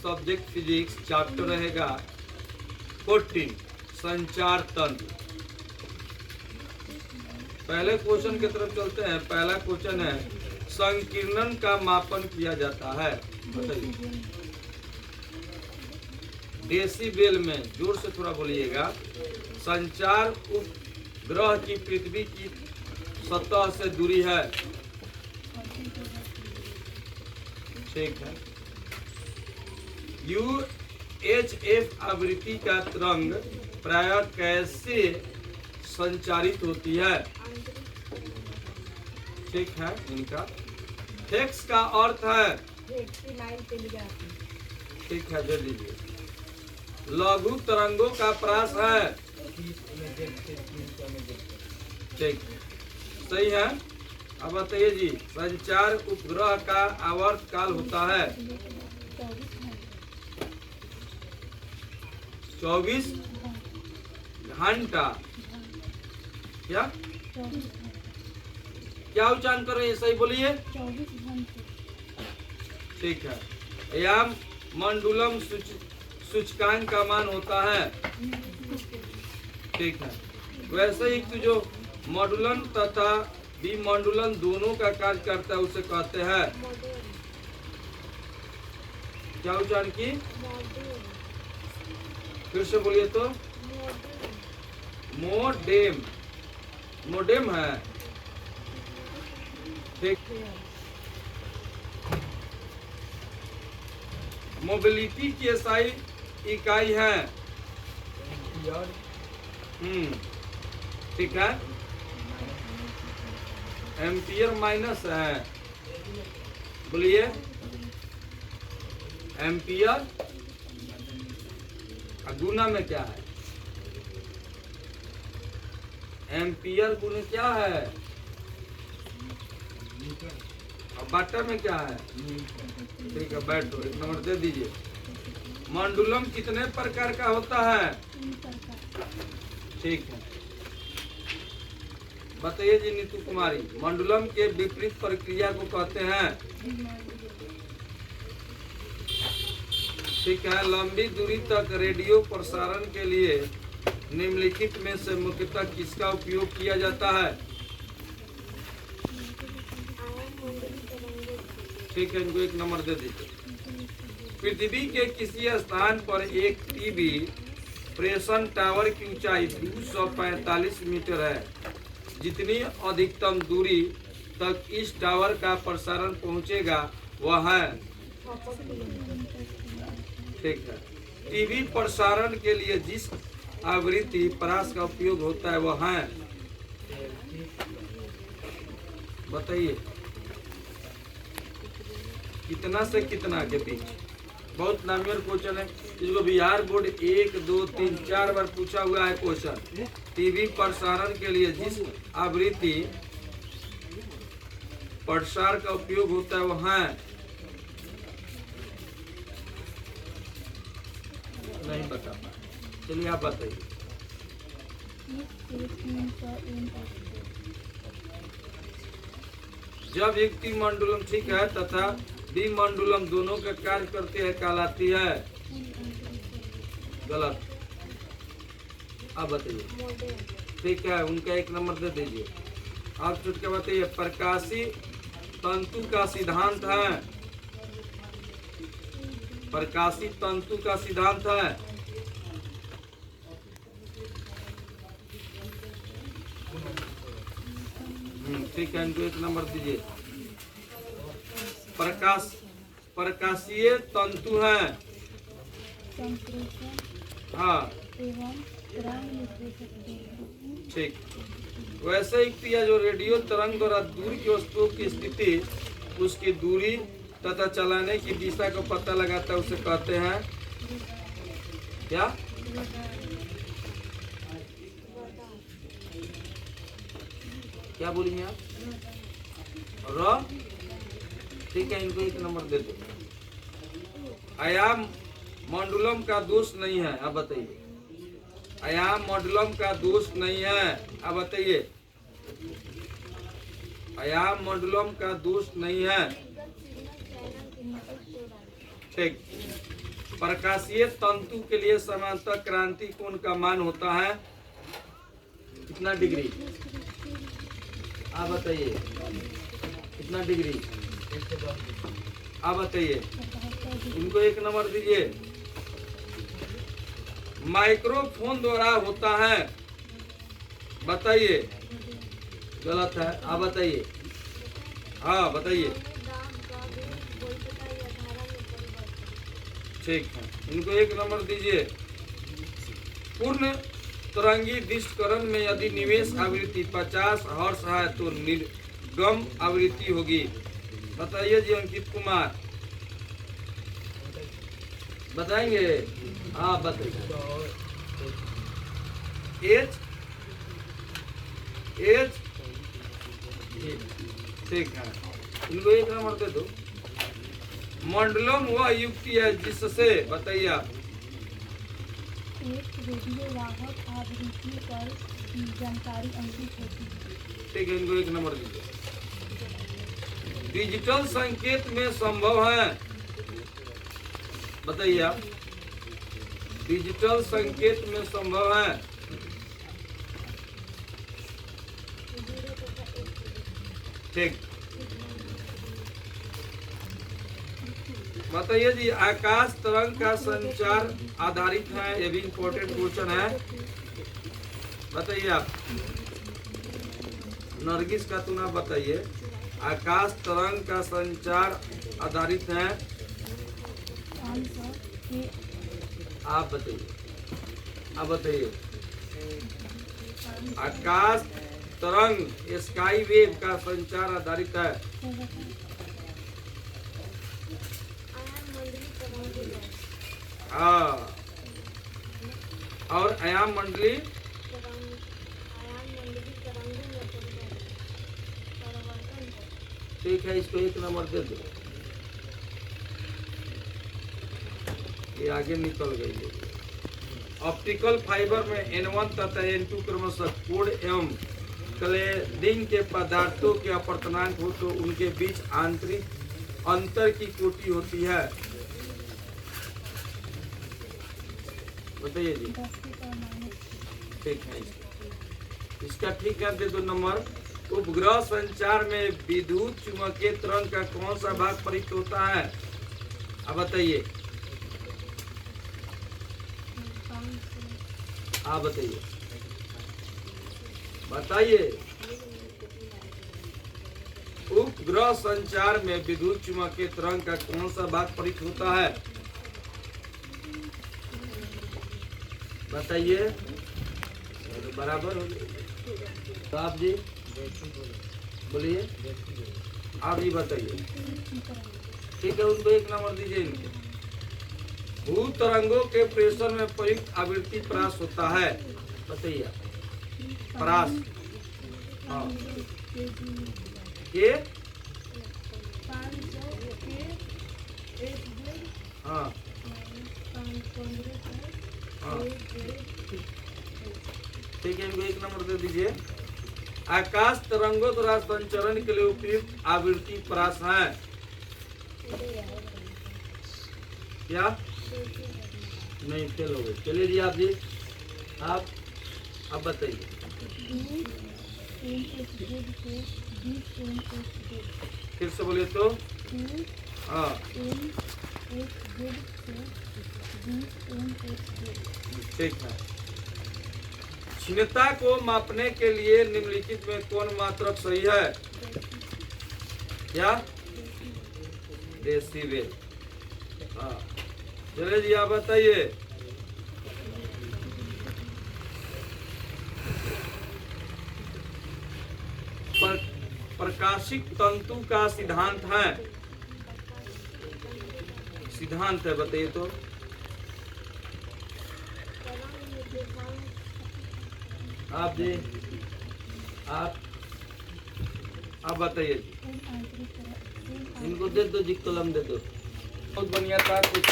Subject physics, chapter रहेगा 14 संचार तंत्र। पहले क्वेश्चन की तरफ चलते हैं। पहला क्वेश्चन है संकीर्णन का मापन किया जाता है, बताइए। डेसिबेल में, जोर से थोड़ा बोलिएगा। संचार उपग्रह की पृथ्वी की सतह से दूरी है, ठीक है। UHF आवृत्ति का तरंग प्रायः कैसे संचारित होती है, ठीक है। इनका हेक्स का अर्थ है, ठीक है, दे दीजिए। लघु तरंगों का प्रास है, ठीक, सही है। अब बताइए जी, संचार उपग्रह का आवर्त काल होता है 24 घंटा। क्या क्या उच्चारण कर रहे हैं, सही बोलिए। 24 घंटे, ठीक है। याम मंडुलम सूचकांक का मान होता है, ठीक है। वैसे ही तो जो मॉडुलन तथा विमंडुलन दोनों का कार्य करता है उसे कहते हैं, क्या उच्चारण की, फिर से बोलिए तो। मोडेम, मोडेम है, ठीक। मोबिलिटी की एसआई इकाई है, ठीक है। एम्पियर माइनस है, बोलिए। एम्पियर गुना में क्या है, एम्पियर गुना क्या है, और बटा में क्या है, ठीक है। बैठो, एक नंबर दे दीजिए। मंडुलम कितने प्रकार का होता है, ठीक है। बताइए जी नीतू कुमारी, मंडुलम के विपरीत प्रक्रिया को कहते हैं, ठीक है। लंबी दूरी तक रेडियो प्रसारण के लिए निम्नलिखित में से मुख्यतः किसका उपयोग किया जाता है, ठीक है। इनको एक नंबर दे दीजिए। पृथ्वी के किसी स्थान पर एक टीवी प्रेषण टावर की ऊंचाई 245 मीटर है। जितनी अधिकतम दूरी तक इस टावर का प्रसारण पहुंचेगा वह है, ठीक है। टीवी प्रसारण के लिए जिस आवृत्ति परास का उपयोग होता है वह है, बताइए। कितना से कितना के बीच, बहुत नामियर क्वेश्चन है। इसको बिहार बोर्ड 1, 2, 3, 4 बार पूछा हुआ है क्वेश्चन। टीवी प्रसारण के लिए जिस आवृत्ति प्रसार का उपयोग होता है वह है, नहीं बता पाए, चलिए आप बताइए। जब युक्ति मंडुलम, ठीक है, तथा विमंडुलम दोनों का कार्य करते हैं कहलाती है, गलत। आप बताइए, ठीक है। उनका एक नंबर दे दीजिए। आप छुट के बताइए। प्रकाशी तंतु का सिद्धांत है, प्रकाशी तंतु का सिद्धांत है, ठीक है। इनको एक नंबर दीजिए। प्रकाशीय तंतु है, हाँ, ठीक। वैसे ही क्रिया जो रेडियो तरंग द्वारा दूर की वस्तुओं की स्थिति, उसकी दूरी तथा चलाने की दिशा को पता लगाता है उसे कहते हैं क्या, क्या बोलेंगे आप, ठीक है। इनको एक नंबर दे दो। आयाम मंडुलम का दोष नहीं है, अब बताइए। आयाम मंडुलम का दोष नहीं है, अब बताइए। आयाम मंडुलम का दोष नहीं है, ठीक। प्रकाशीय तंतु के लिए समांतर क्रांति कोण का मान होता है कितना डिग्री? आप बताइए कितना डिग्री? आप बताइए, इनको एक नंबर दीजिए। माइक्रोफोन द्वारा होता है, बताइए। गलत है, आप बताइए। हाँ बताइए। ठीक है, इनको एक नंबर दीजिए। पूर्ण तरंगी डिस्करण में यदि निवेश आवृत्ति 50 हर्ट्ज है तो निर्गम आवृत्ति होगी। बताइए जी अंकित कुमार, बताएंगे? हाँ बताइए। एच एच ठीक है, इनको एक नंबर दे दो। मंडलम वह युक्ति है जिससे, बताइए आप। एक रेडियो वाहक आवृत्ति पर जानकारी अंकित होती है। ठीक है, इनको एक नंबर दीजिए। डिजिटल संकेत में संभव है, बताइए आप। डिजिटल संकेत में संभव है। ठीक, बताइए जी। आकाश तरंग का संचार आधारित है, ये भी इम्पोर्टेंट क्वेश्चन है। बताइए आप। नरगिस का तुना बताइए। आकाश तरंग का संचार आधारित है, आप बताइए। आप बताइए। आकाश तरंग स्काई वेव का संचार आधारित है। हाँ, और आयाम मंडली ठीक है, इसको एक नंबर दे दो। ये आगे निकल गई है। ऑप्टिकल फाइबर में N1 तथा N2 क्रमशः कोड एवं क्लैडिंग के पदार्थों के अपर्तनांक हो तो उनके बीच आंतरिक अंतर की कोटि होती है। बताइए जी। ठीक है, इसका ठीक है, दे दो नंबर। उपग्रह संचार में विद्युत चुम्बकीय तरंग का कौन सा भाग प्रयुक्त होता है? अब बताइए। आप बताइए, बताइए। उपग्रह संचार में विद्युत चुम्बकीय तरंग का कौन सा भाग प्रयुक्त होता है? बताइए। बराबर हो गया। तो आप जी बोलिए, आप ही बताइए। ठीक है, उनको एक नंबर दीजिए। इनके भू तरंगों के प्रेषण में प्रयुक्त आवृत्ति परास होता है, बताइए। परास, हाँ, ये हाँ हाँ ठीक है, इनको एक नंबर दे दीजिए। आकाश तरंगों द्वारा संचरण के लिए उपयुक्त आवृत्ति परास है क्या? नहीं, फेल हो गए। चलिए जी, आप जी, आप अब बताइए। फिर से बोलिए तो। हाँ, ठीक है। क्षीणता को मापने के लिए निम्नलिखित में कौन मात्रक सही है? क्या? डेसिबल। हाँ, चलिए जी, आप बताइए। प्रकाशिक तंतु का सिद्धांत है, सिद्धांत है, बताइए तो। आप जी, आप बताइए। इनको दे दो जी, कलम दे दो। बहुत बढ़िया था, कुछ